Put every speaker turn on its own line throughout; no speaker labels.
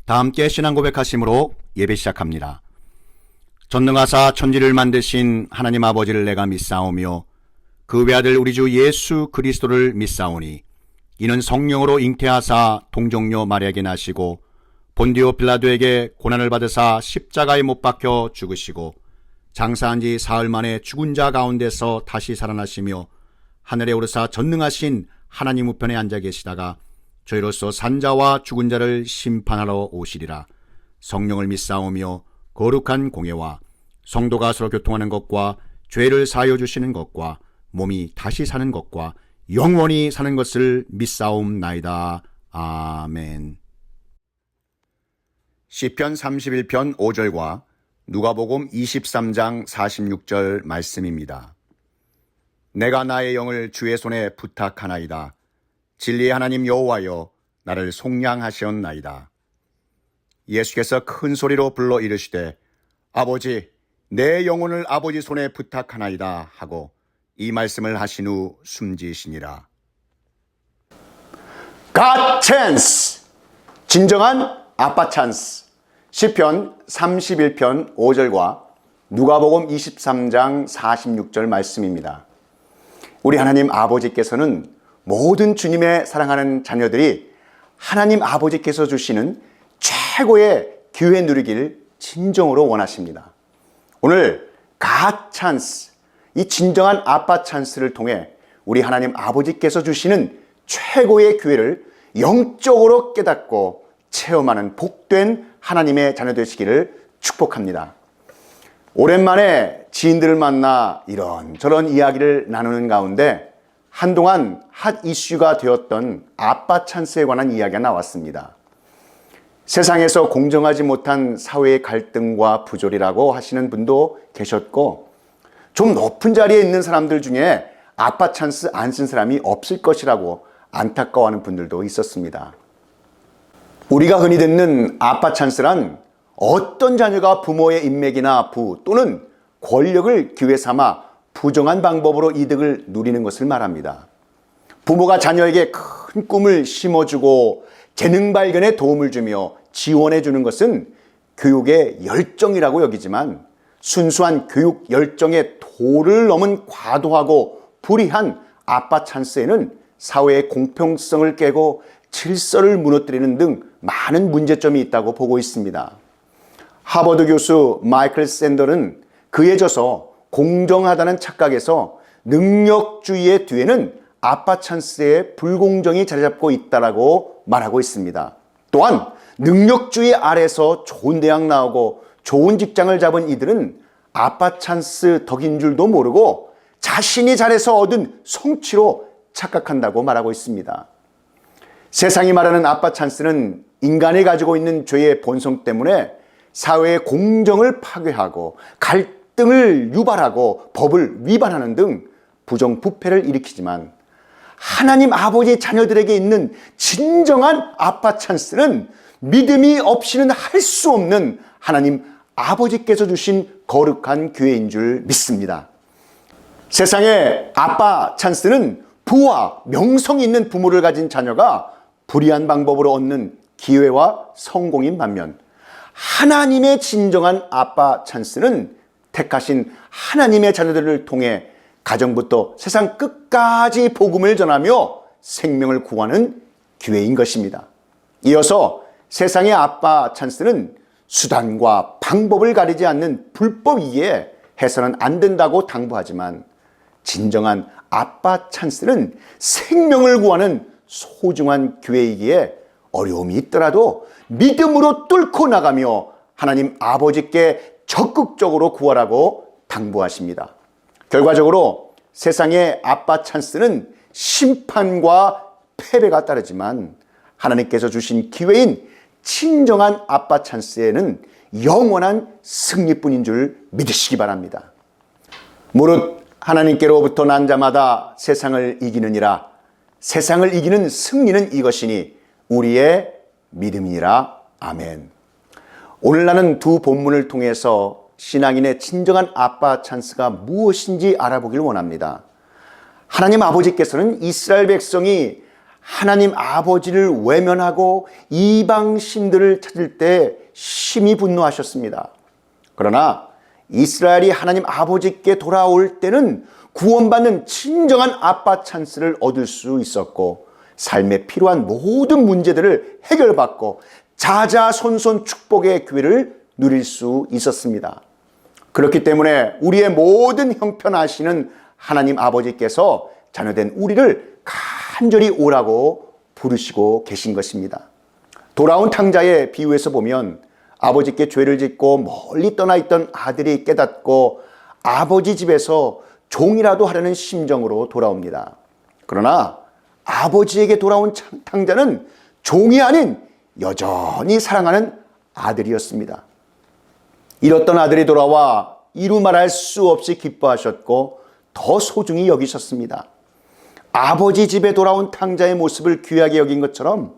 다 함께 신앙 고백하심으로 예배 시작합니다. 전능하사 천지를 만드신 하나님 아버지를 내가 믿사오며 그 외아들 우리 주 예수 그리스도를 믿사오니 이는 성령으로 잉태하사 동정녀 마리아에게 나시고 본디오 빌라도에게 고난을 받으사 십자가에 못 박혀 죽으시고 장사한 지 사흘 만에 죽은 자 가운데서 다시 살아나시며 하늘에 오르사 전능하신 하나님 우편에 앉아 계시다가 저희로서 산자와 죽은 자를 심판하러 오시리라. 성령을 믿사오며 거룩한 공예와 성도가 서로 교통하는 것과 죄를 사하여 주시는 것과 몸이 다시 사는 것과 영원히 사는 것을 믿사옵나이다. 아멘. 시편 31편 5절과 누가복음 23장 46절 말씀입니다. 내가 나의 영을 주의 손에 부탁하나이다. 진리의 하나님 여호와여 나를 속량하시옵나이다. 예수께서 큰 소리로 불러 이르시되 아버지 내 영혼을 아버지 손에 부탁하나이다 하고 이 말씀을 하신 후 숨지시니라. God chance, 진정한 아빠 찬스. 시편 31편 5절과 누가복음 23장 46절 말씀입니다. 우리 하나님 아버지께서는 모든 주님의 사랑하는 자녀들이 하나님 아버지께서 주시는 최고의 기회 누리기를 진정으로 원하십니다. 오늘 God 찬스, 이 진정한 아빠 찬스를 통해 우리 하나님 아버지께서 주시는 최고의 기회를 영적으로 깨닫고 체험하는 복된 하나님의 자녀 되시기를 축복합니다. 오랜만에 지인들을 만나 이런저런 이야기를 나누는 가운데 한동안 핫 이슈가 되었던 아빠 찬스에 관한 이야기가 나왔습니다. 세상에서 공정하지 못한 사회의 갈등과 부조리라고 하시는 분도 계셨고 좀 높은 자리에 있는 사람들 중에 아빠 찬스 안 쓴 사람이 없을 것이라고 안타까워하는 분들도 있었습니다. 우리가 흔히 듣는 아빠 찬스란 어떤 자녀가 부모의 인맥이나 부 또는 권력을 기회 삼아 부정한 방법으로 이득을 누리는 것을 말합니다. 부모가 자녀에게 큰 꿈을 심어주고 재능 발견에 도움을 주며 지원해 주는 것은 교육의 열정이라고 여기지만 순수한 교육 열정의 도를 넘은 과도하고 불의한 아빠 찬스에는 사회의 공평성을 깨고 질서를 무너뜨리는 등 많은 문제점이 있다고 보고 있습니다. 하버드 교수 마이클 샌더는 그에 져서 공정하다는 착각에서 능력주의의 뒤에는 아빠 찬스의 불공정이 자리잡고 있다라고 말하고 있습니다. 또한 능력주의 아래서 좋은 대학 나오고 좋은 직장을 잡은 이들은 아빠 찬스 덕인 줄도 모르고 자신이 잘해서 얻은 성취로 착각한다고 말하고 있습니다. 세상이 말하는 아빠 찬스는 인간이 가지고 있는 죄의 본성 때문에 사회의 공정을 파괴하고 갈등을 유발하고 법을 위반하는 등 부정부패를 일으키지만 하나님 아버지 자녀들에게 있는 진정한 아빠 찬스는 믿음이 없이는 할 수 없는 하나님 아버지께서 주신 거룩한 기회인 줄 믿습니다. 세상의 아빠 찬스는 부와 명성이 있는 부모를 가진 자녀가 불의한 방법으로 얻는 기회와 성공인 반면 하나님의 진정한 아빠 찬스는 택하신 하나님의 자녀들을 통해 가정부터 세상 끝까지 복음을 전하며 생명을 구하는 기회인 것입니다. 이어서 세상의 아빠 찬스는 수단과 방법을 가리지 않는 불법이기에 해서는 안 된다고 당부하지만 진정한 아빠 찬스는 생명을 구하는 소중한 기회이기에 어려움이 있더라도 믿음으로 뚫고 나가며 하나님 아버지께 적극적으로 구하라고 당부하십니다. 결과적으로 세상의 아빠 찬스는 심판과 패배가 따르지만 하나님께서 주신 기회인 친정한 아빠 찬스에는 영원한 승리뿐인 줄 믿으시기 바랍니다. 무릇 하나님께로부터 난 자마다 세상을 이기느니라. 세상을 이기는 승리는 이것이니 우리의 믿음이니라. 아멘. 오늘 나는 두 본문을 통해서 신앙인의 진정한 아빠 찬스가 무엇인지 알아보길 원합니다. 하나님 아버지께서는 이스라엘 백성이
하나님 아버지를 외면하고 이방 신들을 찾을 때 심히 분노하셨습니다. 그러나 이스라엘이 하나님 아버지께 돌아올 때는 구원받는 진정한 아빠 찬스를 얻을 수 있었고, 삶에 필요한 모든 문제들을 해결받고 자자손손 축복의 기회를 누릴 수 있었습니다. 그렇기 때문에 우리의 모든 형편하시는 하나님 아버지께서 자녀된 우리를 간절히 오라고 부르시고 계신 것입니다. 돌아온 탕자의 비유에서 보면 아버지께 죄를 짓고 멀리 떠나 있던 아들이 깨닫고 아버지 집에서 종이라도 하려는 심정으로 돌아옵니다. 그러나 아버지에게 돌아온 탕자는 종이 아닌 여전히 사랑하는 아들이었습니다. 잃었던 아들이 돌아와 이루 말할 수 없이 기뻐하셨고 더 소중히 여기셨습니다. 아버지 집에 돌아온 탕자의 모습을 귀하게 여긴 것처럼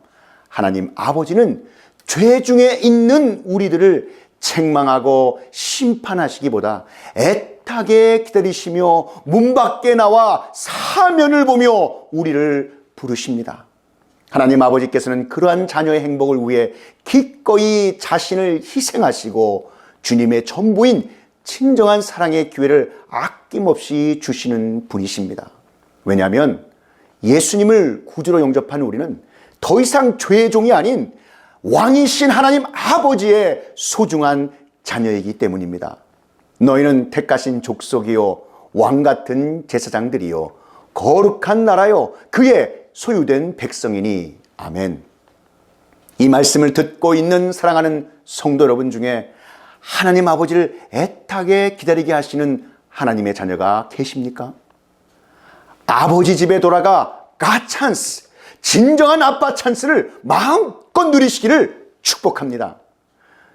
하나님 아버지는 죄 중에 있는 우리들을 책망하고 심판하시기보다 애타게 기다리시며 문 밖에 나와 사면을 보며 우리를 부르십니다. 하나님 아버지께서는 그러한 자녀의 행복을 위해 기꺼이 자신을 희생하시고 주님의 전부인 친정한 사랑의 기회를 아낌없이 주시는 분이십니다. 왜냐하면 예수님을 구주로 영접한 우리는 더 이상 죄의 종이 아닌 왕이신 하나님 아버지의 소중한 자녀이기 때문입니다. 너희는 택하신 족속이요 왕같은 제사장들이요 거룩한 나라요 그의 소유된 백성이니. 아멘. 이 말씀을 듣고 있는 사랑하는 성도 여러분 중에 하나님 아버지를 애타게 기다리게 하시는 하나님의 자녀가 계십니까? 아버지 집에 돌아가 가찬스, 진정한 아빠 찬스를 마음껏 누리시기를 축복합니다.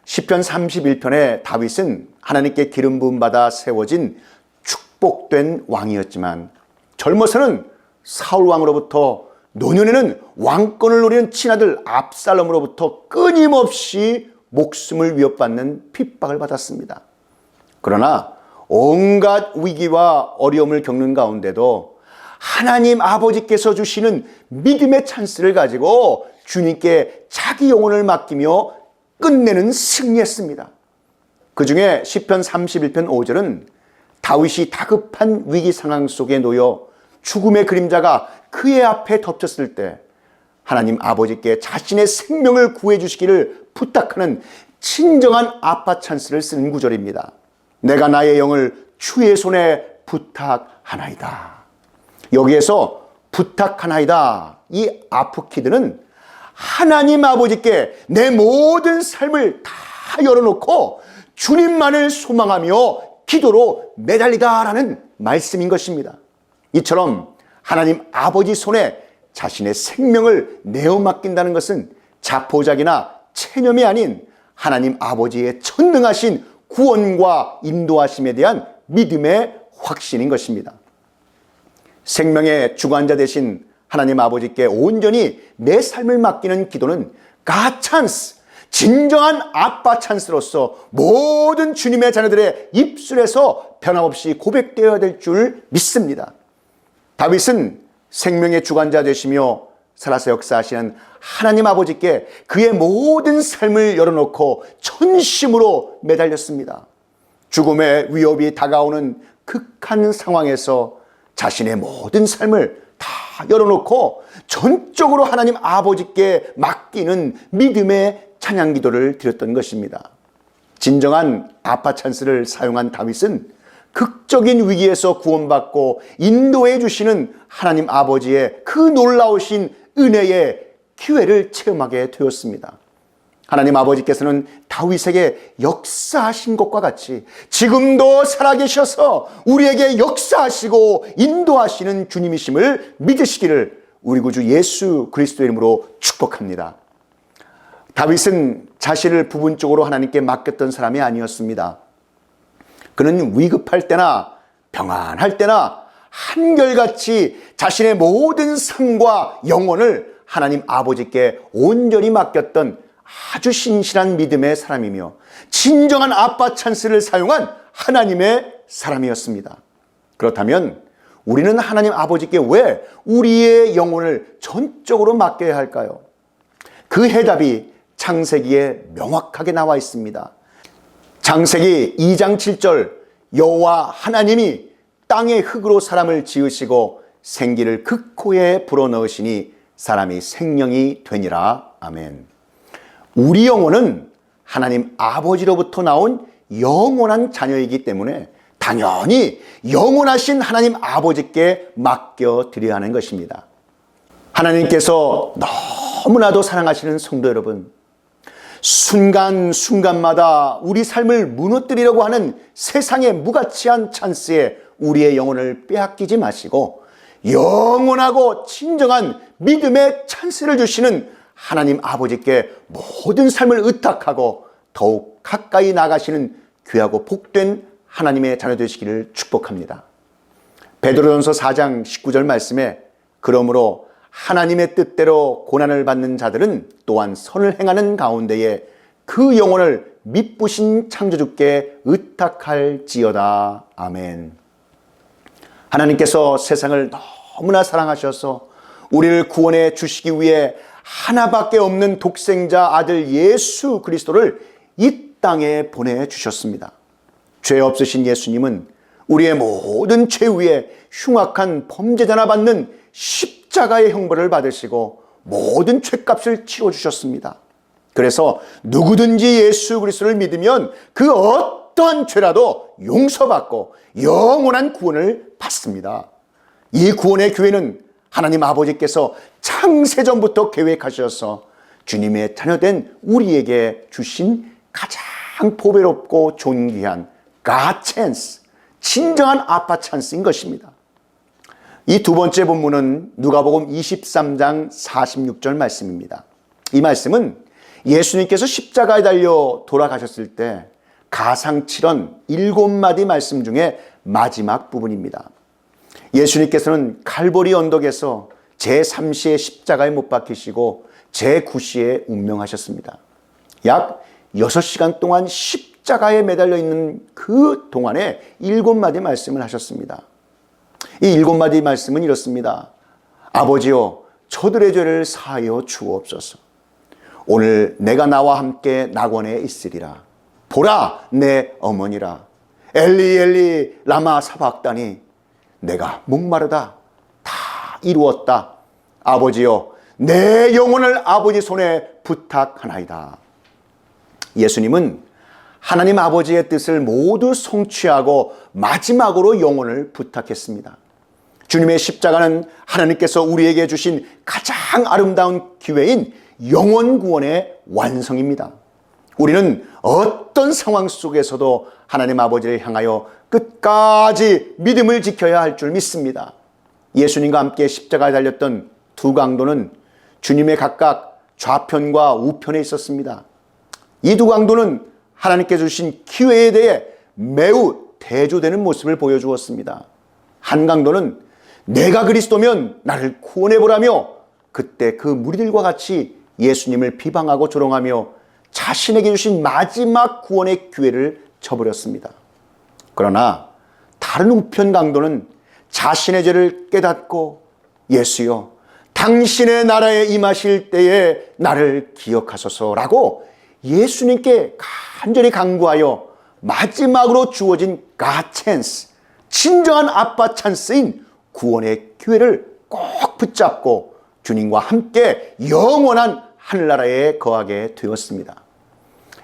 시편 31편에 다윗은 하나님께 기름 부음 받아 세워진 축복된 왕이었지만 젊어서는 사울 왕으로부터, 노년에는 왕권을 노리는 친아들 압살롬으로부터 끊임없이 목숨을 위협받는 핍박을 받았습니다. 그러나 온갖 위기와 어려움을 겪는 가운데도 하나님 아버지께서 주시는 믿음의 찬스를 가지고 주님께 자기 영혼을 맡기며 끝내는 승리했습니다. 그 중에 시편 31편 5절은 다윗이 다급한 위기 상황 속에 놓여 죽음의 그림자가 그의 앞에 덮쳤을 때 하나님 아버지께 자신의 생명을 구해 주시기를 부탁하는 친정한 아빠 찬스를 쓰는 구절입니다. 내가 나의 영을 주의 손에 부탁하나이다. 여기에서 부탁하나이다, 이 아프키드는 하나님 아버지께 내 모든 삶을 다 열어놓고 주님만을 소망하며 기도로 매달리다라는 말씀인 것입니다. 이처럼 하나님 아버지 손에 자신의 생명을 내어 맡긴다는 것은 자포자기나 체념이 아닌 하나님 아버지의 전능하신 구원과 인도하심에 대한 믿음의 확신인 것입니다. 생명의 주관자 되신 하나님 아버지께 온전히 내 삶을 맡기는 기도는 가찬스, 진정한 아빠 찬스로서 모든 주님의 자녀들의 입술에서 변함없이 고백되어야 될 줄 믿습니다. 다윗은 생명의 주관자 되시며 살아서 역사하시는 하나님 아버지께 그의 모든 삶을 열어놓고 전심으로 매달렸습니다. 죽음의 위협이 다가오는 극한 상황에서 자신의 모든 삶을 다 열어놓고 전적으로 하나님 아버지께 맡기는 믿음의 찬양 기도를 드렸던 것입니다. 진정한 아빠 찬스를 사용한 다윗은 극적인 위기에서 구원받고 인도해 주시는 하나님 아버지의 그 놀라우신 은혜의 기회를 체험하게 되었습니다. 하나님 아버지께서는 다윗에게 역사하신 것과 같이 지금도 살아계셔서 우리에게 역사하시고 인도하시는 주님이심을 믿으시기를 우리 구주 예수 그리스도의 이름으로 축복합니다. 다윗은 자신을 부분적으로 하나님께 맡겼던 사람이 아니었습니다. 그는 위급할 때나 평안할 때나 한결같이 자신의 모든 삶과 영혼을 하나님 아버지께 온전히 맡겼던 아주 신실한 믿음의 사람이며 진정한 아빠 찬스를 사용한 하나님의 사람이었습니다. 그렇다면 우리는 하나님 아버지께 왜 우리의 영혼을 전적으로 맡겨야 할까요? 그 해답이 창세기에 명확하게 나와 있습니다. 창세기 2장 7절, 여호와 하나님이 땅의 흙으로 사람을 지으시고 생기를 그 코에 불어넣으시니 사람이 생명이 되니라. 아멘. 우리 영혼은 하나님 아버지로부터 나온 영원한 자녀이기 때문에 당연히 영원하신 하나님 아버지께 맡겨드려야 하는 것입니다. 하나님께서 너무나도 사랑하시는 성도 여러분, 순간순간마다 우리 삶을 무너뜨리려고 하는 세상의 무가치한 찬스에 우리의 영혼을 빼앗기지 마시고 영원하고 진정한 믿음의 찬스를 주시는 하나님 아버지께 모든 삶을 의탁하고 더욱 가까이 나가시는 귀하고 복된 하나님의 자녀 되시기를 축복합니다. 베드로전서 4장 19절 말씀에 그러므로 하나님의 뜻대로 고난을 받는 자들은 또한 선을 행하는 가운데에 그 영혼을 미쁘신 창조주께 의탁할지어다. 아멘. 하나님께서 세상을 너무나 사랑하셔서 우리를 구원해 주시기 위해 하나밖에 없는 독생자 아들 예수 그리스도를 이 땅에 보내주셨습니다. 죄 없으신 예수님은 우리의 모든 죄 위에 흉악한 범죄자나 받는 십자가의 형벌을 받으시고 모든 죄값을 치러주셨습니다. 그래서 누구든지 예수 그리스도를 믿으면 그 어떠한 죄라도 용서받고 영원한 구원을 받습니다. 이 구원의 기회는 하나님 아버지께서 창세전부터 계획하셔서 주님의 자녀된 우리에게 주신 가장 보배롭고 존귀한 God 찬스, 진정한 아빠 찬스인 것입니다. 이 두 번째 본문은 누가복음 23장 46절 말씀입니다. 이 말씀은 예수님께서 십자가에 달려 돌아가셨을 때 가상칠언 7마디 말씀 중에 마지막 부분입니다. 예수님께서는 칼보리 언덕에서 제3시의 십자가에 못 박히시고 제9시에 운명하셨습니다. 약 6시간 동안 십자가에 매달려 있는 그 동안에 7마디 말씀을 하셨습니다. 이 7마디 말씀은 이렇습니다. 아버지여, 저들의 죄를 사하여 주옵소서. 오늘 내가 나와 함께 낙원에 있으리라. 보라, 내 어머니라. 엘리 엘리 라마 사박다니. 내가 목마르다. 다 이루었다. 아버지여, 내 영혼을 아버지 손에 부탁하나이다. 예수님은 하나님 아버지의 뜻을 모두 성취하고 마지막으로 영혼을 부탁했습니다. 주님의 십자가는 하나님께서 우리에게 주신 가장 아름다운 기회인 영혼 구원의 완성입니다. 우리는 어떤 상황 속에서도 하나님 아버지를 향하여 끝까지 믿음을 지켜야 할 줄 믿습니다. 예수님과 함께 십자가에 달렸던 두 강도는 주님의 각각 좌편과 우편에 있었습니다. 이 두 강도는 하나님께 주신 기회에 대해 매우 대조되는 모습을 보여주었습니다. 한 강도는 내가 그리스도면 나를 구원해보라며 그때 그 무리들과 같이 예수님을 비방하고 조롱하며 자신에게 주신 마지막 구원의 기회를 쳐버렸습니다. 그러나 다른 우편 강도는 자신의 죄를 깨닫고 예수여, 당신의 나라에 임하실 때에 나를 기억하소서라고 예수님께 간절히 간구하여 마지막으로 주어진 God 찬스, 진정한 아빠 찬스인 구원의 기회를 꼭 붙잡고 주님과 함께 영원한 하늘나라에 거하게 되었습니다.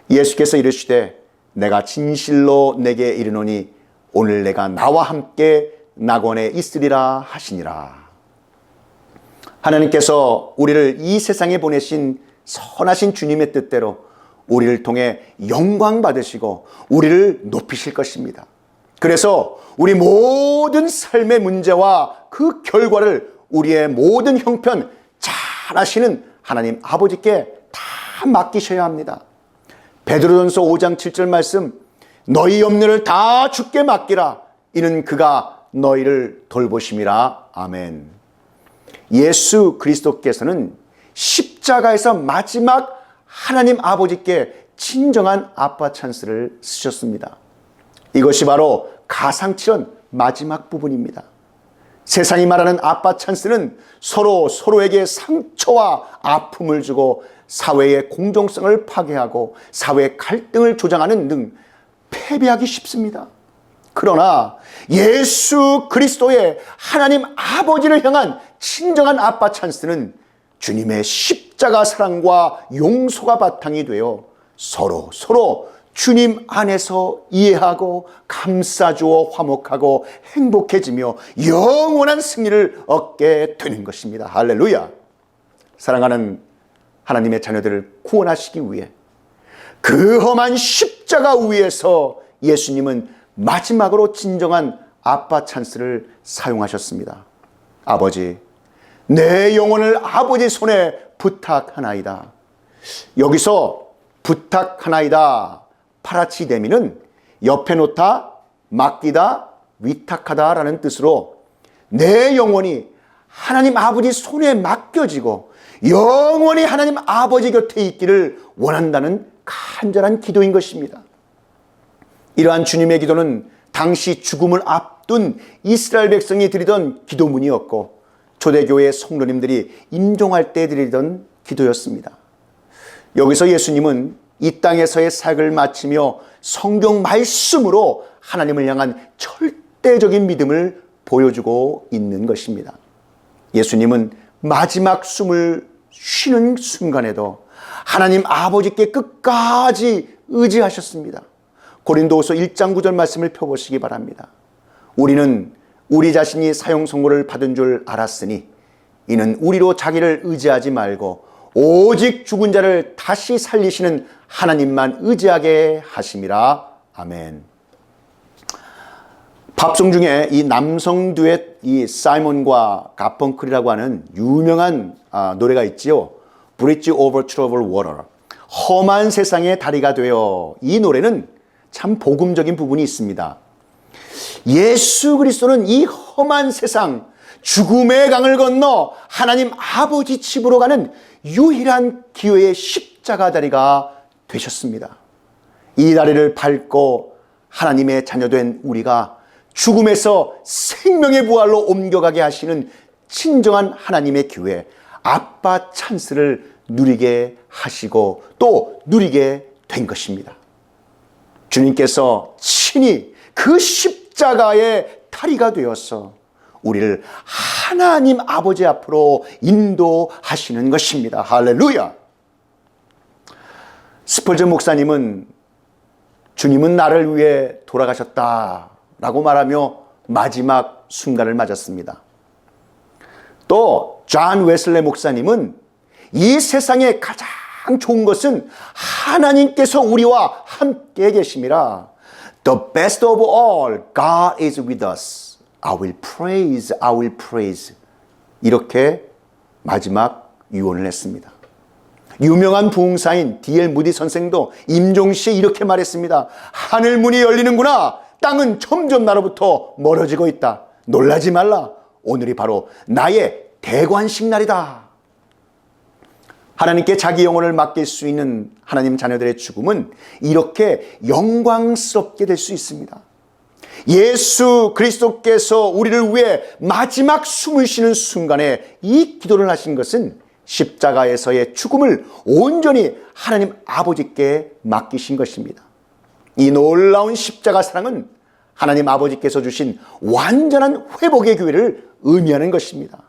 예수께서 이르시되 내가 진실로 내게 이르노니 오늘 내가 나와 함께 낙원에 있으리라 하시니라. 하나님께서 우리를 이 세상에 보내신 선하신 주님의 뜻대로 우리를 통해 영광 받으시고 우리를 높이실 것입니다. 그래서 우리 모든 삶의 문제와 그 결과를 우리의 모든 형편 잘 아시는 하나님 아버지께 다 맡기셔야 합니다. 베드로전서 5장 7절 말씀, 너희 염려를 다 주께 맡기라. 이는 그가 너희를 돌보심이라. 아멘. 예수 그리스도께서는 십자가에서 마지막 하나님 아버지께 진정한 아빠 찬스를 쓰셨습니다. 이것이 바로 가상칠언 마지막 부분입니다. 세상이 말하는 아빠 찬스는 서로에게 상처와 아픔을 주고 사회의 공정성을 파괴하고 사회 갈등을 조장하는 등 패배하기 쉽습니다. 그러나 예수 그리스도의 하나님 아버지를 향한 친정한 아빠 찬스는 주님의 십자가 사랑과 용서가 바탕이 되어 서로 주님 안에서 이해하고 감싸주어 화목하고 행복해지며 영원한 승리를 얻게 되는 것입니다. 할렐루야. 사랑하는 하나님의 자녀들을 구원하시기 위해 그 험한 십자가 위에서 예수님은 마지막으로 진정한 아빠 찬스를 사용하셨습니다. 아버지, 내 영혼을 아버지 손에 부탁하나이다. 여기서 부탁하나이다, 파라치데미는 옆에 놓다, 맡기다, 위탁하다 라는 뜻으로 내 영혼이 하나님 아버지 손에 맡겨지고 영원히 하나님 아버지 곁에 있기를 원한다는 간절한 기도인 것입니다. 이러한 주님의 기도는 당시 죽음을 앞둔 이스라엘 백성이 드리던 기도문이었고 초대교회 성도님들이 임종할 때 드리던 기도였습니다. 여기서 예수님은 이 땅에서의 사역을 마치며 성경 말씀으로 하나님을 향한 절대적인 믿음을 보여주고 있는 것입니다. 예수님은 마지막 숨을 쉬는 순간에도 하나님 아버지께 끝까지 의지하셨습니다. 고린도후서 1장 9절 말씀을 펴보시기 바랍니다. 우리는 우리 자신이 사형 선고를 받은 줄 알았으니 이는 우리로 자기를 의지하지 말고 오직 죽은 자를 다시 살리시는 하나님만 의지하게 하심이라. 아멘. 팝송 중에 이 남성 듀엣 이 사이먼과 가펑클이라고 하는 유명한 노래가 있지요. Bridge over Troubled Water. 험한 세상의 다리가 되어. 이 노래는 참 복음적인 부분이 있습니다. 예수 그리스도는 이 험한 세상, 죽음의 강을 건너 하나님 아버지 집으로 가는 유일한 기회의 십자가 다리가 되셨습니다. 이 다리를 밟고 하나님의 자녀된 우리가 죽음에서 생명의 부활로 옮겨가게 하시는 친정한 하나님의 기회, 아빠 찬스를 누리게 하시고 또 누리게 된 것입니다. 주님께서 친히 그 십자가의 다리가 되어서 우리를 하나님 아버지 앞으로 인도하시는 것입니다. 할렐루야. 스펄전 목사님은 주님은 나를 위해 돌아가셨다라고 말하며 마지막 순간을 맞았습니다. 또 존 웨슬레 목사님은 이 세상에 가장 좋은 것은 하나님께서 우리와 함께 계심이라. The best of all, God is with us. I will praise, I will praise. 이렇게 마지막 유언을 했습니다. 유명한 부흥사인 D.L. 무디 선생도 임종 시에 이렇게 말했습니다. 하늘 문이 열리는구나. 땅은 점점 나로부터 멀어지고 있다. 놀라지 말라. 오늘이 바로 나의 대관식 날이다. 하나님께 자기 영혼을 맡길 수 있는 하나님 자녀들의 죽음은 이렇게 영광스럽게 될 수 있습니다. 예수 그리스도께서 우리를 위해 마지막 숨을 쉬는 순간에 이 기도를 하신 것은 십자가에서의 죽음을 온전히 하나님 아버지께 맡기신 것입니다. 이 놀라운 십자가 사랑은 하나님 아버지께서 주신 완전한 회복의 기회를 의미하는 것입니다.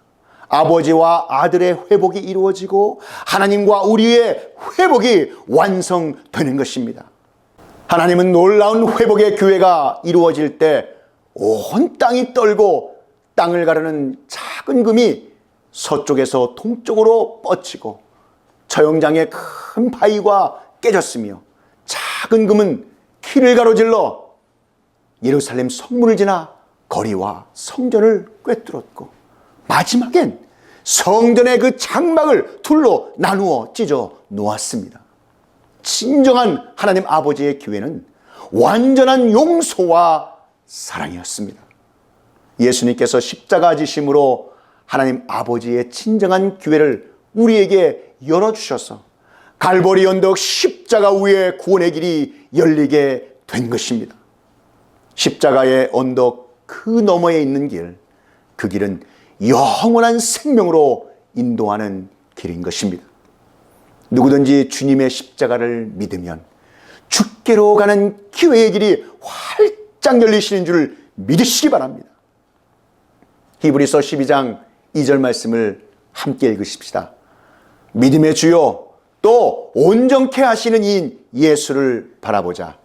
아버지와 아들의 회복이 이루어지고 하나님과 우리의 회복이 완성되는 것입니다. 하나님은 놀라운 회복의 기회가 이루어질 때 온 땅이 떨고 땅을 가르는 작은 금이 서쪽에서 동쪽으로 뻗치고 처형장의 큰 바위가 깨졌으며 작은 금은 키를 가로질러 예루살렘 성문을 지나 거리와 성전을 꿰뚫었고 마지막엔 성전의 그 장막을 둘로 나누어 찢어 놓았습니다. 진정한 하나님 아버지의 기회는 완전한 용서와 사랑이었습니다. 예수님께서 십자가 지심으로 하나님 아버지의 진정한 기회를 우리에게 열어주셔서 갈보리 언덕 십자가 위에 구원의 길이 열리게 된 것입니다. 십자가의 언덕 그 너머에 있는 길, 그 길은 영원한 생명으로 인도하는 길인 것입니다. 누구든지 주님의 십자가를 믿으면 주께로 가는 기회의 길이 활짝 열리시는 줄 믿으시기 바랍니다. 히브리서 12장 2절 말씀을 함께 읽으십시다. 믿음의 주요 또 온전케 하시는 이인 예수를 바라보자.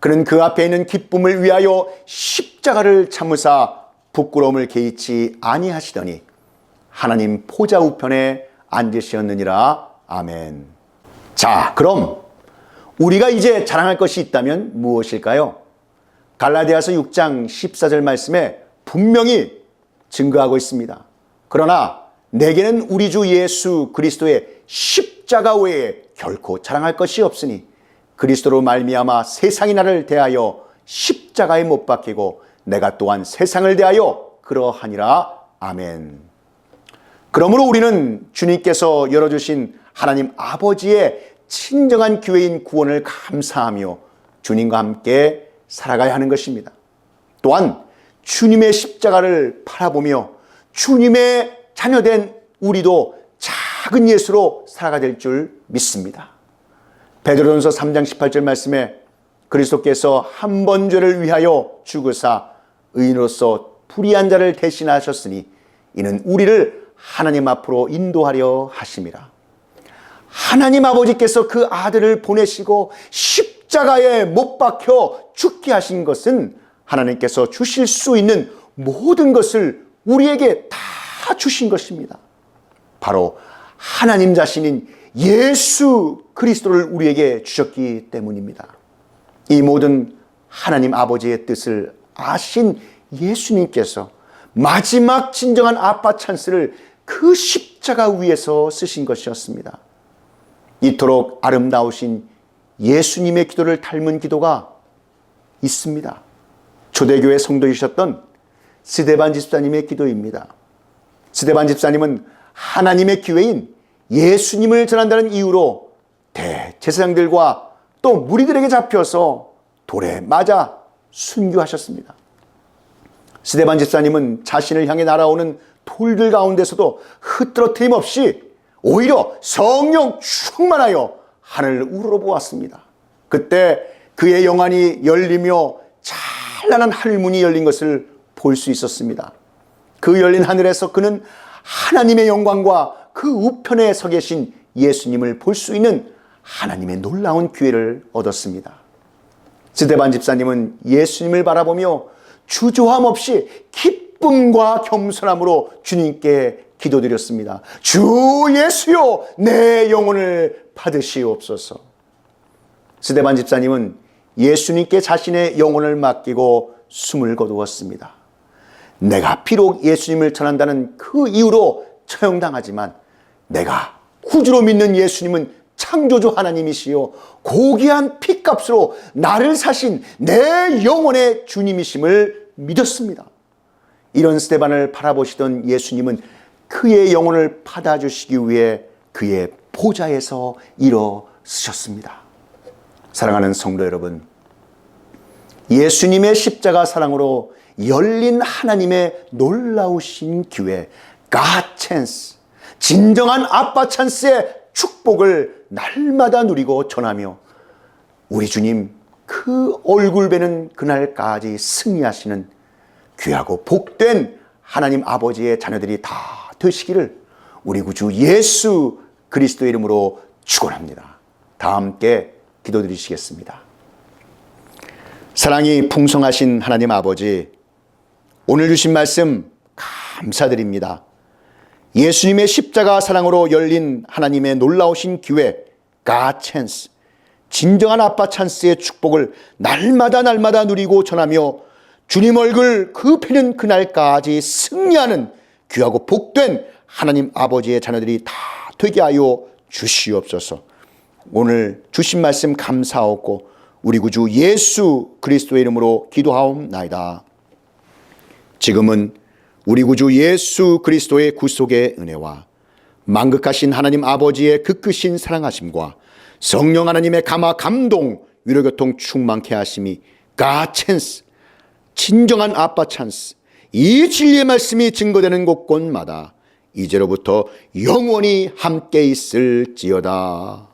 그는 그 앞에 있는 기쁨을 위하여 십자가를 참으사 부끄러움을 개의치 아니하시더니 하나님 보좌 우편에 앉으셨느니라. 아멘. 자, 그럼 우리가 이제 자랑할 것이 있다면 무엇일까요? 갈라디아서 6장 14절 말씀에 분명히 증거하고 있습니다. 그러나 내게는 우리 주 예수 그리스도의 십자가 외에 결코 자랑할 것이 없으니 그리스도로 말미암아 세상이 나를 대하여 십자가에 못 박히고 내가 또한 세상을 대하여 그러하니라. 아멘. 그러므로 우리는 주님께서 열어주신 하나님 아버지의 친정한 기회인 구원을 감사하며 주님과 함께 살아가야 하는 것입니다. 또한 주님의 십자가를 바라보며 주님의 자녀된 우리도 작은 예수로 살아가야 될 줄 믿습니다. 베드로전서 3장 18절 말씀에 그리스도께서 한 번 죄를 위하여 죽으사 의인으로서 불의한 자를 대신하셨으니 이는 우리를 하나님 앞으로 인도하려 하심이라. 하나님 아버지께서 그 아들을 보내시고 십자가에 못 박혀 죽게 하신 것은 하나님께서 주실 수 있는 모든 것을 우리에게 다 주신 것입니다. 바로 하나님 자신인 예수 그리스도를 우리에게 주셨기 때문입니다. 이 모든 하나님 아버지의 뜻을 아신 예수님께서 마지막 진정한 아빠 찬스를 그 십자가 위에서 쓰신 것이었습니다. 이토록 아름다우신 예수님의 기도를 닮은 기도가 있습니다. 초대교회 성도이셨던 스데반 집사님의 기도입니다. 스데반 집사님은 하나님의 기회인 예수님을 전한다는 이유로 대제사장들과 또 무리들에게 잡혀서 돌에 맞아 순교하셨습니다. 스데반 집사님은 자신을 향해 날아오는 돌들 가운데서도 흐트러트림 없이 오히려 성령 충만하여 하늘을 우러러보았습니다. 그때 그의 영안이 열리며 찬란한 하늘문이 열린 것을 볼 수 있었습니다. 그 열린 하늘에서 그는 하나님의 영광과 그 우편에 서 계신 예수님을 볼 수 있는 하나님의 놀라운 기회를 얻었습니다. 스데반 집사님은 예수님을 바라보며 주저함 없이 기쁨과 겸손함으로 주님께 기도드렸습니다. 주 예수여, 내 영혼을 받으시옵소서. 스데반 집사님은 예수님께 자신의 영혼을 맡기고 숨을 거두었습니다. 내가 비록 예수님을 전한다는 그 이유로 처형당하지만 내가 구주로 믿는 예수님은 창조주 하나님이시요 고귀한 피값으로 나를 사신 내 영혼의 주님이심을 믿었습니다. 이런 스데반을 바라보시던 예수님은 그의 영혼을 받아주시기 위해 그의 보좌에서 일어서셨습니다. 사랑하는 성도 여러분, 예수님의 십자가 사랑으로 열린 하나님의 놀라우신 기회, God chance, 진정한 아빠 찬스의 축복을 날마다 누리고 전하며 우리 주님 그 얼굴 뵈는 그날까지 승리하시는 귀하고 복된 하나님 아버지의 자녀들이 다 되시기를 우리 구주 예수 그리스도의 이름으로 축원합니다. 다 함께 기도드리시겠습니다. 사랑이 풍성하신 하나님 아버지, 오늘 주신 말씀 감사드립니다. 예수님의 십자가 사랑으로 열린 하나님의 놀라우신 기회, God chance, 진정한 아빠 찬스의 축복을 날마다 누리고 전하며 주님 얼굴 그 피는 그날까지 승리하는 귀하고 복된 하나님 아버지의 자녀들이 다 되게 하여 주시옵소서. 오늘 주신 말씀 감사하고 우리 구주 예수 그리스도의 이름으로 기도하옵나이다. 지금은 우리 구주 예수 그리스도의 구속의 은혜와 만극하신 하나님 아버지의 극크신 사랑하심과 성령 하나님의 감화 감동 위로교통 충만케 하심이 God 찬스, 진정한 아빠 찬스, 이 진리의 말씀이 증거되는 곳곳마다 이제로부터 영원히 함께 있을지어다.